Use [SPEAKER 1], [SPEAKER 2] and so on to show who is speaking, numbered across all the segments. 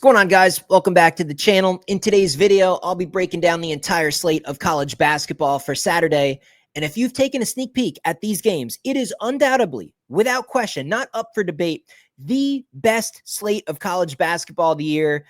[SPEAKER 1] going on, guys? Welcome back to the channel. In today's video, I'll be breaking down the entire slate of college basketball for Saturday. And if you've taken a sneak peek at these games, it is undoubtedly, without question, not up for debate, the best slate of college basketball of the year.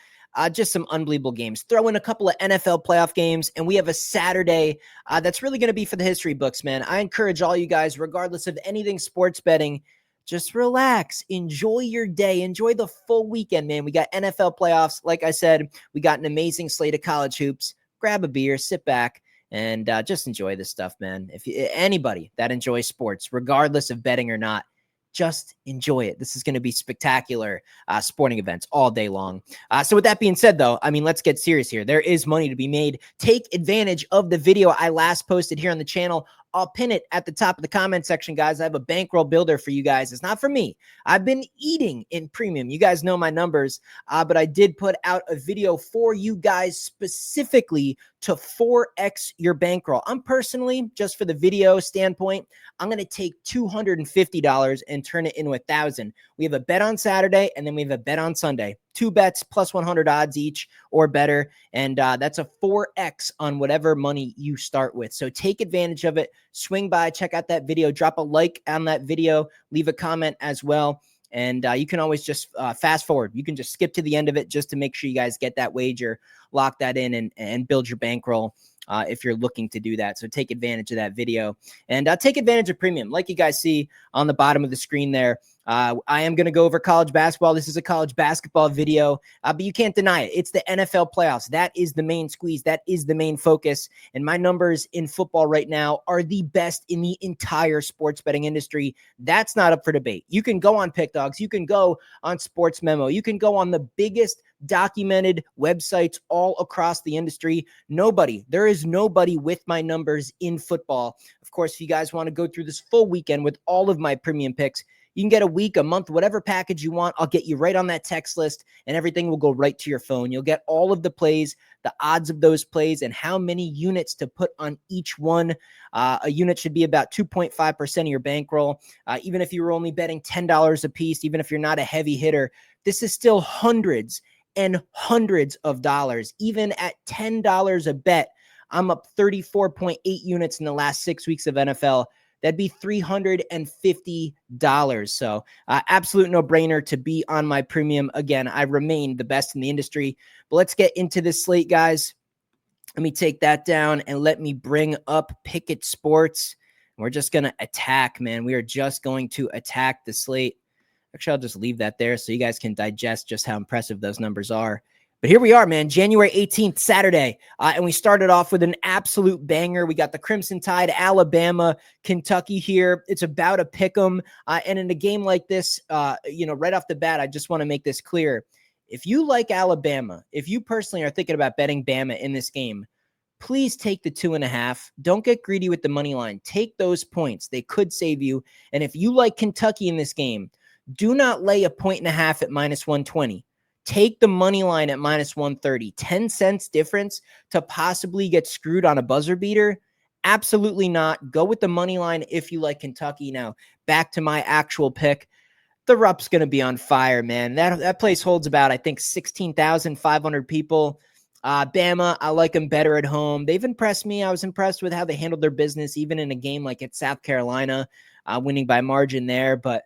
[SPEAKER 1] Just some unbelievable games. Throw in a couple of NFL playoff games, and we have a Saturday that's really going to be for the history books, man. I encourage all you guys, regardless of anything sports betting, just relax, enjoy your day, enjoy the full weekend, man. We got NFL playoffs. Like I said, we got an amazing slate of college hoops. Grab a beer, sit back, and just enjoy this stuff, man. If anybody that enjoys sports, regardless of betting or not, just enjoy it. This is going to be spectacular sporting events all day long. So with that being said, though, I mean, let's get serious here. There is money to be made. Take advantage of the video I last posted here on the channel. I'll pin it at the top of the comment section, guys. I have a bankroll builder for you guys. It's not for me. I've been eating in premium. You guys know my numbers, but I did put out a video for you guys specifically to 4x your bankroll. I'm personally, just for the video standpoint, I'm going to take $250 and turn it into $1,000. We have a bet on Saturday, and then we have a bet on Sunday. 2 bets plus 100 odds each or better. And that's a 4x on whatever money you start with. So take advantage of it. Swing by, check out that video, drop a like on that video, leave a comment as well. And you can always just fast forward. You can just skip to the end of it just to make sure you guys get that wager, lock that in, and build your bankroll if you're looking to do that. So take advantage of that video and take advantage of premium. Like you guys see on the bottom of the screen there, I am going to go over college basketball. This is a college basketball video, but you can't deny it. It's the NFL playoffs. That is the main squeeze. That is the main focus. And my numbers in football right now are the best in the entire sports betting industry. That's not up for debate. You can go on Pick Dogs. You can go on Sports Memo. You can go on the biggest documented websites all across the industry. There is nobody with my numbers in football. Of course, if you guys want to go through this full weekend with all of my premium picks, you can get a week, a month, whatever package you want. I'll get you right on that text list, and everything will go right to your phone. You'll get all of the plays, the odds of those plays, and how many units to put on each one. A unit should be about 2.5% of your bankroll. Even if you were only betting $10 a piece, even if you're not a heavy hitter, this is still hundreds and hundreds of dollars. Even at $10 a bet, I'm up 34.8 units in the last 6 weeks of NFL. That'd be $350. So absolute no-brainer to be on my premium. Again, I remain the best in the industry. But let's get into this slate, guys. Let me take that down and let me bring up Pickett Sports. We're just going to attack, man. We are just going to attack the slate. Actually, I'll just leave that there so you guys can digest just how impressive those numbers are. But here we are, man, January 18th, Saturday, and we started off with an absolute banger. We got the Crimson Tide, Alabama, Kentucky here. It's about a pick 'em, and in a game like this, right off the bat, I just want to make this clear. If you like Alabama, if you personally are thinking about betting Bama in this game, please take the 2.5. Don't get greedy with the money line. Take those points. They could save you. And if you like Kentucky in this game, do not lay a 1.5 at -120. Take the money line at -130. 10 cents difference to possibly get screwed on a buzzer beater? Absolutely not. Go with the money line if you like Kentucky. Now, back to my actual pick. The Rup's going to be on fire, man. That place holds about, I think, 16,500 people. Bama, I like them better at home. They've impressed me. I was impressed with how they handled their business, even in a game like at South Carolina, winning by margin there. But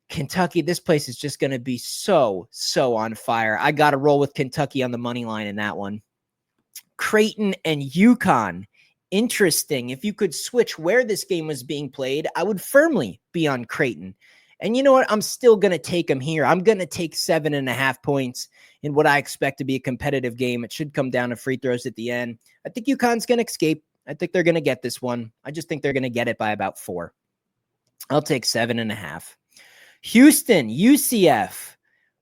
[SPEAKER 1] Kentucky, this place is just going to be so on fire. I got to roll with Kentucky on the money line in that one. Creighton and UConn. Interesting. If you could switch where this game was being played, I would firmly be on Creighton. And you know what? I'm still going to take them here. I'm going to take 7.5 points in what I expect to be a competitive game. It should come down to free throws at the end. I think UConn's going to escape. I think they're going to get this one. I just think they're going to get it by about 4. I'll take 7.5. Houston, UCF.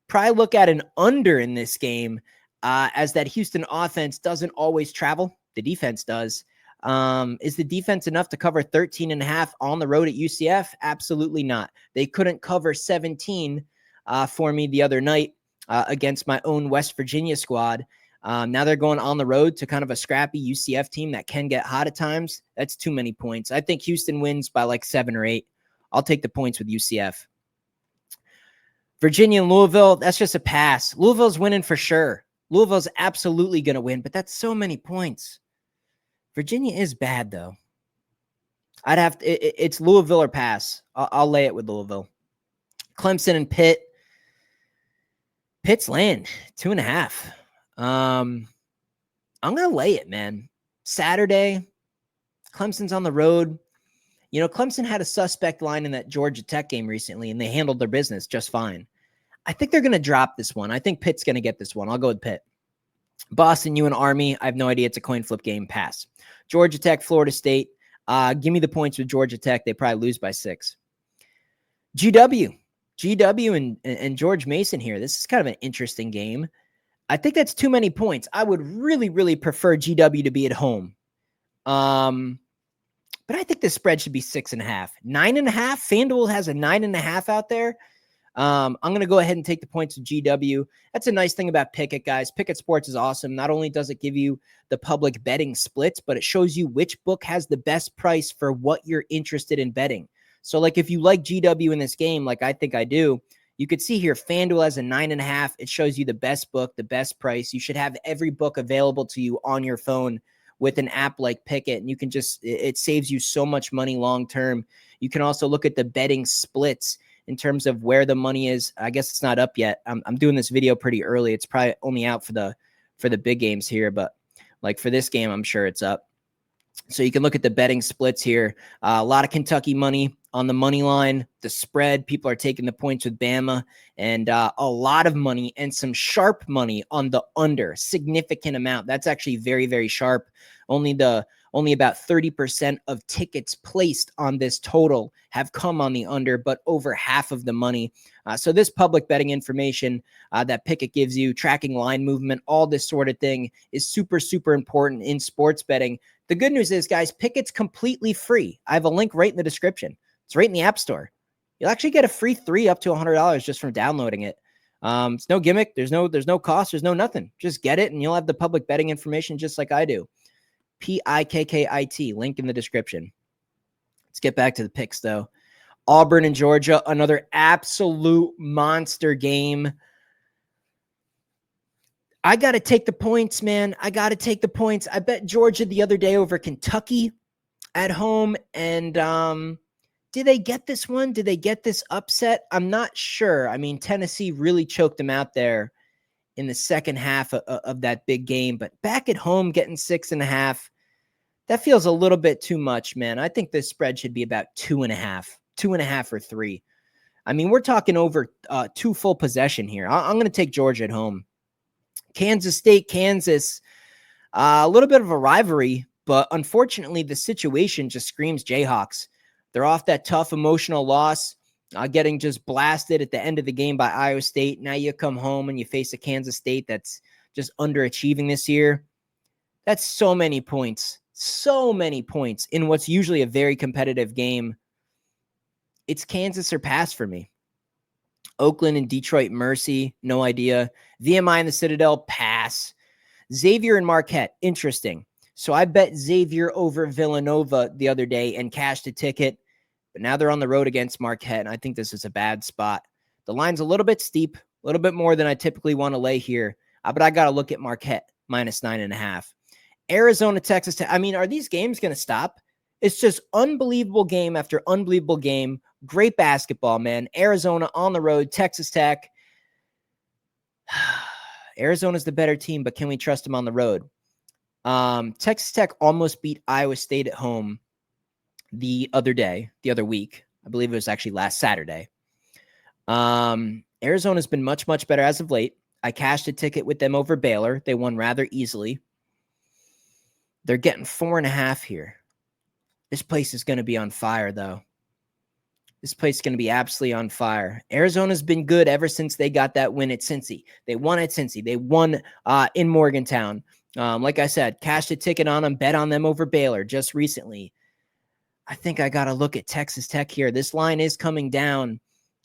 [SPEAKER 1] Probably look at an under in this game as that Houston offense doesn't always travel. The defense does. Is the defense enough to cover 13.5 on the road at UCF? Absolutely not. They couldn't cover 17 for me the other night against my own West Virginia squad. Now they're going on the road to kind of a scrappy UCF team that can get hot at times. That's too many points. I think Houston wins by like 7 or 8. I'll take the points with UCF. Virginia and Louisville, that's just a pass. Louisville's winning for sure. Louisville's absolutely going to win, but that's so many points. Virginia is bad, though. I'd have to, it's Louisville or pass. I'll lay it with Louisville. Clemson and Pitt. Pitt's laying 2.5. I'm going to lay it, man. Saturday, Clemson's on the road. You know, Clemson had a suspect line in that Georgia Tech game recently, and they handled their business just fine. I think they're going to drop this one. I think Pitt's going to get this one. I'll go with Pitt. Boston, U and Army. I have no idea. It's a coin flip game. Pass. Georgia Tech, Florida State. Give me the points with Georgia Tech. They probably lose by 6. GW and George Mason here. This is kind of an interesting game. I think that's too many points. I would really, really prefer GW to be at home. But I think the spread should be 6.5. 9.5. FanDuel has a 9.5 out there. I'm going to go ahead and take the points of GW. That's a nice thing about Pickett, guys. Pickett Sports is awesome. Not only does it give you the public betting splits, but it shows you which book has the best price for what you're interested in betting. So, like, if you like GW in this game, like I think I do, you could see here FanDuel has a 9.5. It shows you the best book, the best price. You should have every book available to you on your phone with an app like Pickett, and you can just, it saves you so much money long term. You can also look at the betting splits in terms of where the money is. I guess it's not up yet. I'm doing this video pretty early. It's probably only out for the big games here, but like for this game, I'm sure it's up. So you can look at the betting splits here. A lot of Kentucky money on the money line, the spread. People are taking the points with Bama, and a lot of money and some sharp money on the under. Significant amount. That's actually very, very sharp. Only about 30% of tickets placed on this total have come on the under, but over half of the money. So this public betting information that Pickett gives you, tracking line movement, all this sort of thing is super, super important in sports betting. The good news is, guys, Pickett's completely free. I have a link right in the description. It's right in the App Store. You'll actually get a free 3 up to $100 just from downloading it. It's no gimmick. There's no cost. There's no nothing. Just get it, and you'll have the public betting information just like I do. Pickit, link in the description. Let's get back to the picks, though. Auburn and Georgia, another absolute monster game. I got to take the points, man. I got to take the points. I bet Georgia the other day over Kentucky at home, and did they get this one? Did they get this upset? I'm not sure. I mean, Tennessee really choked them out there in the second half of that big game, but back at home getting 6.5, that feels a little bit too much, man. I think this spread should be about 2.5 or 3. I mean, we're talking over 2 full possession here. I'm going to take Georgia at home. Kansas State, Kansas, a little bit of a rivalry, but unfortunately the situation just screams Jayhawks. They're off that tough emotional loss, getting just blasted at the end of the game by Iowa State. Now you come home and you face a Kansas State that's just underachieving this year. That's so many points in what's usually a very competitive game. It's Kansas or pass for me. Oakland and Detroit Mercy, no idea. VMI and the Citadel, pass. Xavier and Marquette, interesting. So I bet Xavier over Villanova the other day and cashed a ticket, but now they're on the road against Marquette, and I think this is a bad spot. The line's a little bit steep, a little bit more than I typically want to lay here, but I got to look at Marquette minus 9.5. Arizona, Texas Tech. I mean, are these games going to stop? It's just unbelievable game after unbelievable game. Great basketball, man. Arizona on the road, Texas Tech. Arizona's the better team, but can we trust them on the road? Texas Tech almost beat Iowa State at home the other week. I believe it was actually last Saturday. Arizona's been much, much better as of late. I cashed a ticket with them over Baylor. They won rather easily. They're getting 4.5 here. This place is going to be on fire, though. This place is going to be absolutely on fire. Arizona's been good ever since they got that win at Cincy. They won at Cincy. They won in Morgantown. Like I said, cashed a ticket on them, bet on them over Baylor just recently. I think I got to look at Texas Tech here. This line is coming down.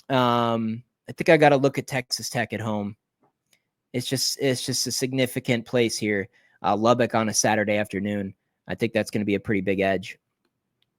[SPEAKER 1] I think I got to look at Texas Tech at home. It's just a significant place here. Lubbock on a Saturday afternoon. I think that's going to be a pretty big edge.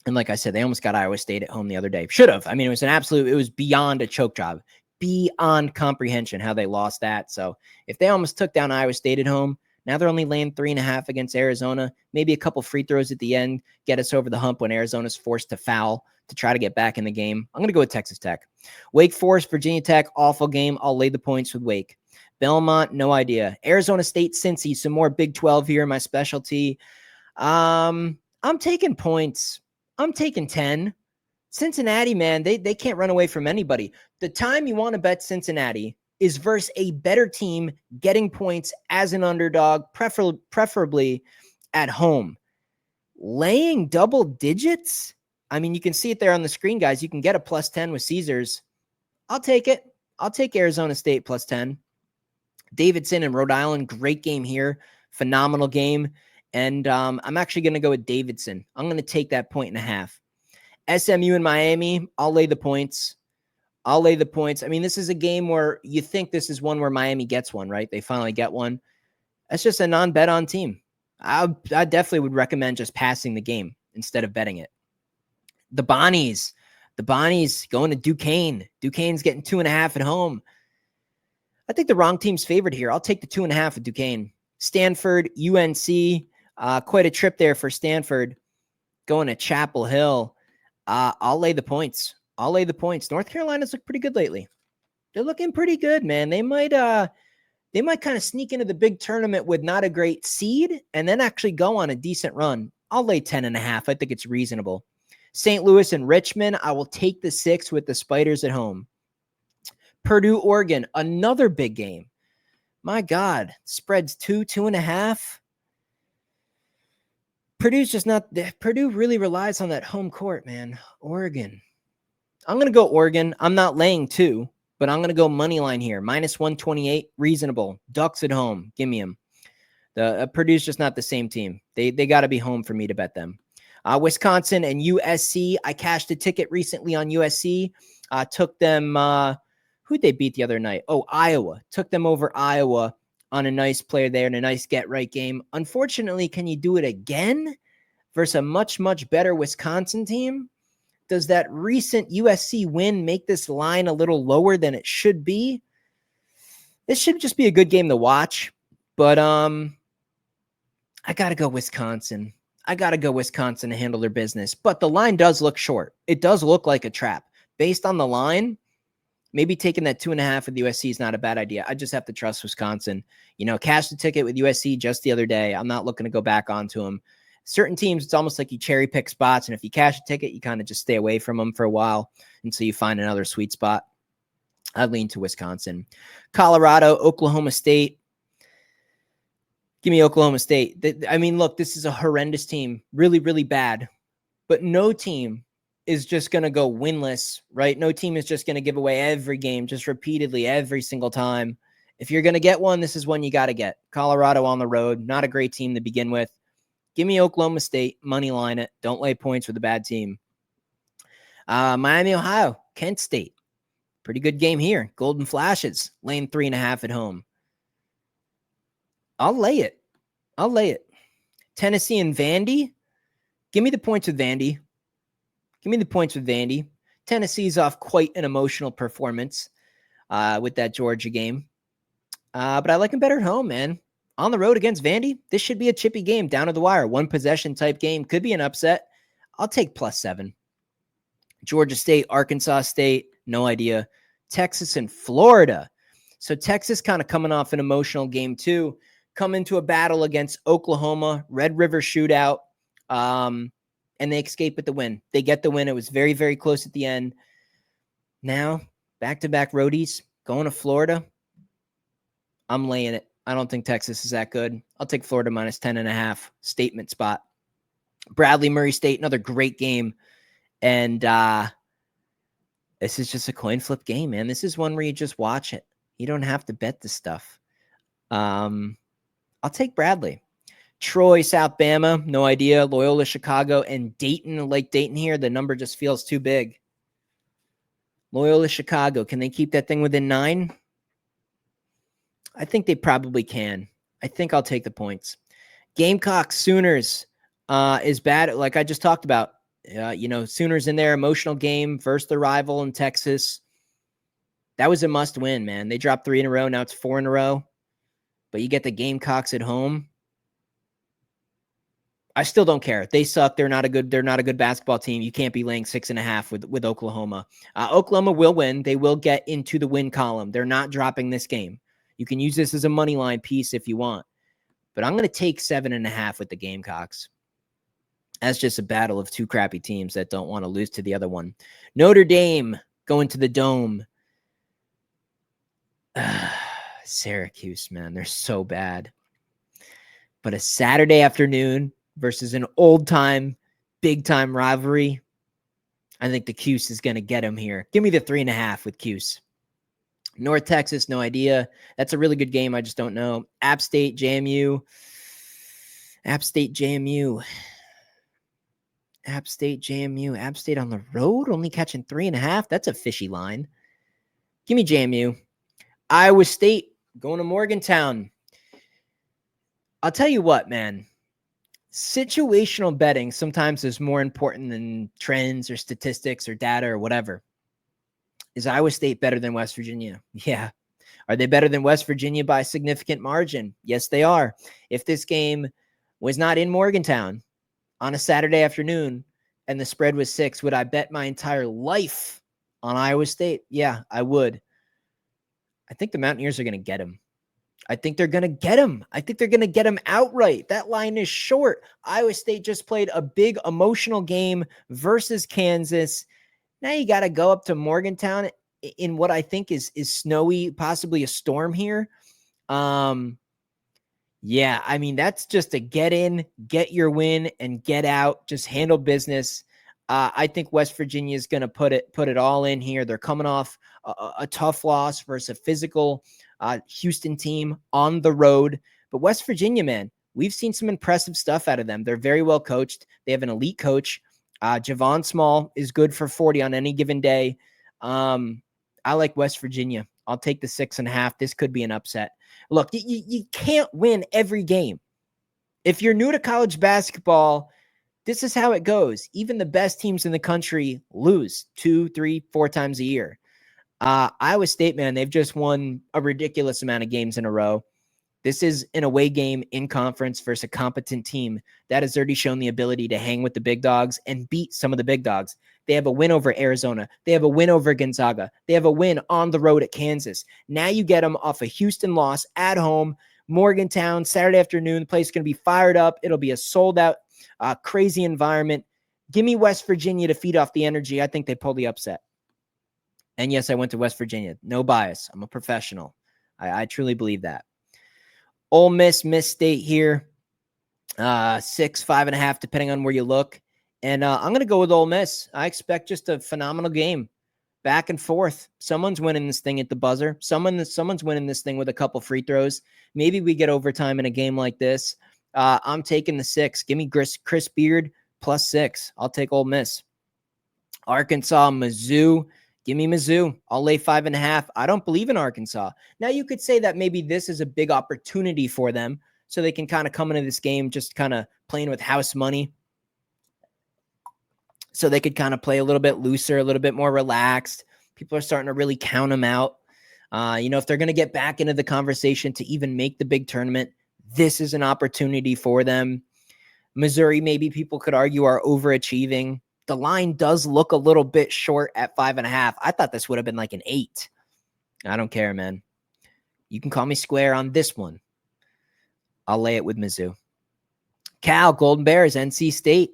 [SPEAKER 1] And like I said, they almost got Iowa State at home the other day. Should have. I mean, it was beyond a choke job. beyond comprehension how they lost that. So if they almost took down Iowa State at home, now they're only laying 3.5 against Arizona. Maybe a couple free throws at the end get us over the hump when Arizona's forced to foul to try to get back in the game. I'm going to go with Texas Tech. Wake Forest, Virginia Tech, awful game. I'll lay the points with Wake. Belmont, no idea. Arizona State, Cincy, some more Big 12 here, my specialty. I'm taking points. I'm taking 10. Cincinnati, man, they can't run away from anybody. The time you want to bet Cincinnati is versus a better team getting points as an underdog, preferably at home. Laying double digits? I mean, you can see it there on the screen, guys. You can get a +10 with Caesars. I'll take it. I'll take Arizona State +10. Davidson and Rhode Island, great game here. Phenomenal game. And I'm actually going to go with Davidson. I'm going to take that 1.5. SMU and Miami, I'll lay the points. I mean, this is a game where you think this is one where Miami gets one, right? They finally get one. That's just a non-bet on team. I definitely would recommend just passing the game instead of betting it. The Bonnies going to Duquesne. Duquesne's getting 2.5 at home. I think the wrong team's favored here. I'll take the 2.5 at Duquesne. Stanford, UNC, quite a trip there for Stanford. Going to Chapel Hill. I'll lay the points. North Carolina's looked pretty good lately. They're looking pretty good, man. They might kind of sneak into the big tournament with not a great seed and then actually go on a decent run. I'll lay 10.5. I think it's reasonable. St. Louis and Richmond, I will take the 6 with the Spiders at home. Purdue, Oregon, another big game. My God, spreads 2.5. Purdue really relies on that home court, man. Oregon. I'm going to go Oregon. I'm not laying 2, but I'm going to go money line here. -128, reasonable. Ducks at home. Give me them. Purdue's just not the same team. They got to be home for me to bet them. Wisconsin and USC. I cashed a ticket recently on USC. Took them, who'd they beat the other night? Oh, Iowa. Took them over Iowa on a nice play there and a nice get-right game. Unfortunately, can you do it again versus a much, much better Wisconsin team? Does that recent USC win make this line a little lower than it should be? This should just be a good game to watch, but I got to go Wisconsin. To handle their business, but the line does look short. It does look like a trap. Based on the line, maybe taking that 2.5 with USC is not a bad idea. I just have to trust Wisconsin. Cashed the ticket with USC just the other day. I'm not looking to go back onto them. Certain teams, it's almost like you cherry pick spots, and if you cash a ticket, you kind of just stay away from them for a while until you find another sweet spot. I'd lean to Wisconsin. Colorado, Oklahoma State. Give me Oklahoma State. I mean, look, this is a horrendous team. Really, really bad. But no team is just going to go winless, right? No team is just going to give away every game just repeatedly every single time. If you're going to get one, this is one you got to get. Colorado on the road, not a great team to begin with. Give me Oklahoma State, money line it. Don't lay points with a bad team. Miami, Ohio, Kent State. Pretty good game here. Golden Flashes, laying 3.5 at home. I'll lay it. Tennessee and Vandy. Give me the points with Vandy. Tennessee's off quite an emotional performance with that Georgia game. But I like them better at home, man. On the road against Vandy, this should be a chippy game, down to the wire. One possession type game. Could be an upset. I'll take +7. Georgia State, Arkansas State, no idea. Texas and Florida. So Texas kind of coming off an emotional game too. Come into a battle against Oklahoma, Red River shootout, and they escape with the win. They get the win. It was very, very close at the end. Now, back-to-back roadies, going to Florida. I'm laying it. I don't think Texas is that good. I'll take Florida -10.5. Statement spot. Bradley, Murray State, another great game. And this is just a coin flip game, man. This is one where you just watch it. You don't have to bet this stuff. I'll take Bradley. Troy, South Bama, no idea. Loyola, Chicago, and Dayton. Like Dayton here, the number just feels too big. Loyola, Chicago, can they keep that thing within 9? I think they probably can. I think I'll take the points. Gamecocks, Sooners is bad. Like I just talked about, Sooners in their emotional game versus the rival in Texas. That was a must win, man. They dropped 3 in a row. Now it's 4 in a row. But you get the Gamecocks at home. I still don't care. They suck. They're not a good basketball team. You can't be laying 6.5 with Oklahoma. Oklahoma will win. They will get into the win column. They're not dropping this game. You can use this as a money line piece if you want. But I'm going to take 7.5 with the Gamecocks. That's just a battle of two crappy teams that don't want to lose to the other one. Notre Dame going to the Dome. Syracuse, man, they're so bad. But a Saturday afternoon versus an old-time, big-time rivalry, I think the Cuse is going to get them here. Give me the 3.5 with Cuse. North Texas, no idea. That's a really good game. I just don't know. App State, JMU. App State, JMU. App State, JMU. App State on the road, only catching 3.5. That's a fishy line. Give me JMU. Iowa State going to Morgantown. I'll tell you what, man. Situational betting sometimes is more important than trends or statistics or data or whatever. Is Iowa State better than West Virginia? Yeah. Are they better than West Virginia by a significant margin? Yes, they are. If this game was not in Morgantown on a Saturday afternoon and the spread was 6, would I bet my entire life on Iowa State? Yeah, I would. I think the Mountaineers are going to get him. I think they're going to get him. I think they're going to get him outright. That line is short. Iowa State just played a big emotional game versus Kansas. Now you got to go up to Morgantown in what I think is snowy, possibly a storm here. Yeah, I mean, that's just a get in, get your win, and get out. Just handle business. I think West Virginia is going to put it all in here. They're coming off a tough loss versus a physical Houston team on the road. But West Virginia, man, we've seen some impressive stuff out of them. They're very well coached. They have an elite coach. Javon Small is good for 40 on any given day. I like West Virginia. I'll take the 6.5. This could be an upset. Look, you can't win every game. If you're new to college basketball, this is how it goes. Even the best teams in the country lose 2, 3, 4 times a year. Iowa State, man, they've just won a ridiculous amount of games in a row. This is an away game in conference versus a competent team that has already shown the ability to hang with the big dogs and beat some of the big dogs. They have a win over Arizona. They have a win over Gonzaga. They have a win on the road at Kansas. Now you get them off a Houston loss at home, Morgantown, Saturday afternoon. The place is going to be fired up. It'll be a sold-out, crazy environment. Give me West Virginia to feed off the energy. I think they pull the upset. And yes, I went to West Virginia. No bias. I'm a professional. I truly believe that. Ole Miss, Miss State here. 6, 5.5, depending on where you look. And I'm going to go with Ole Miss. I expect just a phenomenal game. Back and forth. Someone's winning this thing at the buzzer. Someone's winning this thing with a couple free throws. Maybe we get overtime in a game like this. I'm taking the 6. Give me Chris Beard plus 6. I'll take Ole Miss. Arkansas, Mizzou. Give me Mizzou. I'll lay 5.5. I don't believe in Arkansas. Now, you could say that maybe this is a big opportunity for them so they can kind of come into this game just kind of playing with house money. So they could kind of play a little bit looser, a little bit more relaxed. People are starting to really count them out. If they're going to get back into the conversation to even make the big tournament, this is an opportunity for them. Missouri, maybe people could argue, are overachieving. The line does look a little bit short at 5.5. I thought this would have been like an 8. I don't care, man. You can call me square on this one. I'll lay it with Mizzou. Cal, Golden Bears, NC State.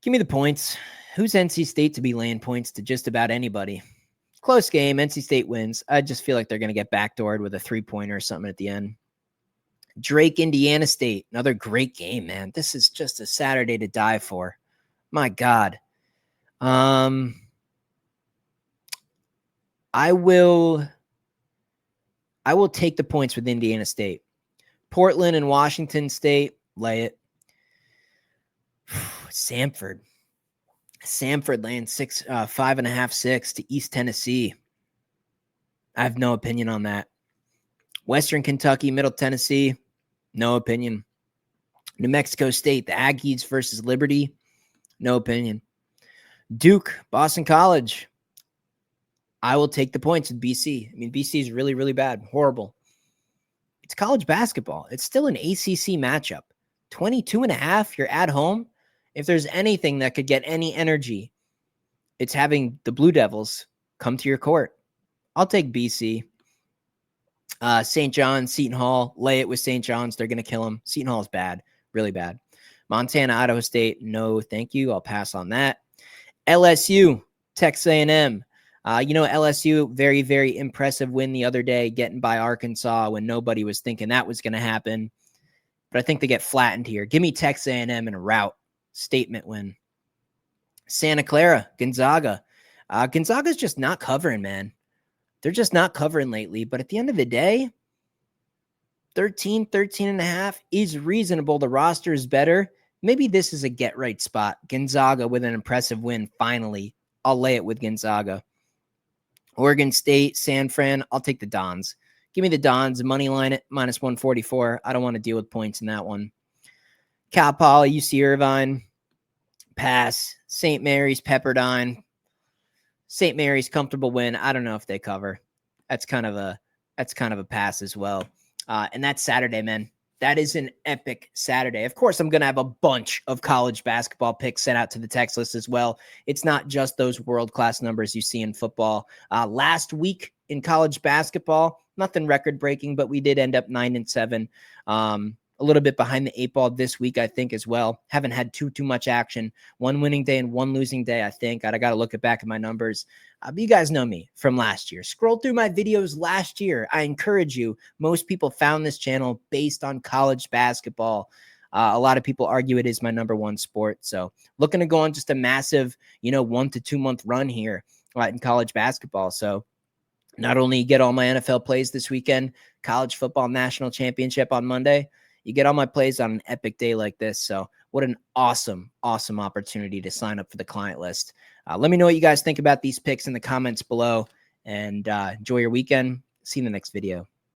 [SPEAKER 1] Give me the points. Who's NC State to be laying points to just about anybody? Close game. NC State wins. I just feel like they're going to get backdoored with a 3-pointer or something at the end. Drake, Indiana State. Another great game, man. This is just a Saturday to die for. My God. I will take the points with Indiana State. Portland and Washington State, lay it. Samford laying 5.5, 6 to East Tennessee. I have no opinion on that. Western Kentucky, Middle Tennessee, no opinion. New Mexico State, the Aggies versus Liberty, no opinion. Duke, Boston College. I will take the points with BC. I mean, BC is really, really bad. Horrible. It's college basketball. It's still an ACC matchup. 22.5, you're at home. If there's anything that could get any energy, it's having the Blue Devils come to your court. I'll take BC. St. John's, Seton Hall, lay it with St. John's. They're going to kill them. Seton Hall is bad, really bad. Montana, Idaho State, no thank you. I'll pass on that. LSU, Texas A&M. LSU, very, very impressive win the other day, getting by Arkansas when nobody was thinking that was going to happen. But I think they get flattened here. Give me Texas A&M in a rout. Statement win. Santa Clara, Gonzaga. Gonzaga's just not covering, man. They're just not covering lately. But at the end of the day, 13.5 is reasonable. The roster is better. Maybe this is a get-right spot. Gonzaga with an impressive win, finally. I'll lay it with Gonzaga. Oregon State, San Fran, I'll take the Dons. Give me the Dons, money line at minus 144. I don't want to deal with points in that one. Cal Poly, UC Irvine, pass. St. Mary's, Pepperdine. St. Mary's, comfortable win. I don't know if they cover. That's kind of a pass as well. And that's Saturday, man. That is an epic Saturday. Of course, I'm going to have a bunch of college basketball picks sent out to the text list as well. It's not just those world-class numbers you see in football. Last week in college basketball, nothing record-breaking, but we did end up 9-7. A little bit behind the 8 ball this week, I think, as well. Haven't had too much action. One winning day and one losing day, I think. I got to look back at my numbers. But you guys know me from last year. Scroll through my videos last year. I encourage you. Most people found this channel based on college basketball. A lot of people argue it is my number one sport. So looking to go on just a massive, 1 to 2 month run here in college basketball. So not only get all my NFL plays this weekend, college football national championship on Monday, you get all my plays on an epic day like this. So what an awesome, awesome opportunity to sign up for the client list. Let me know what you guys think about these picks in the comments below, and enjoy your weekend. See you in the next video.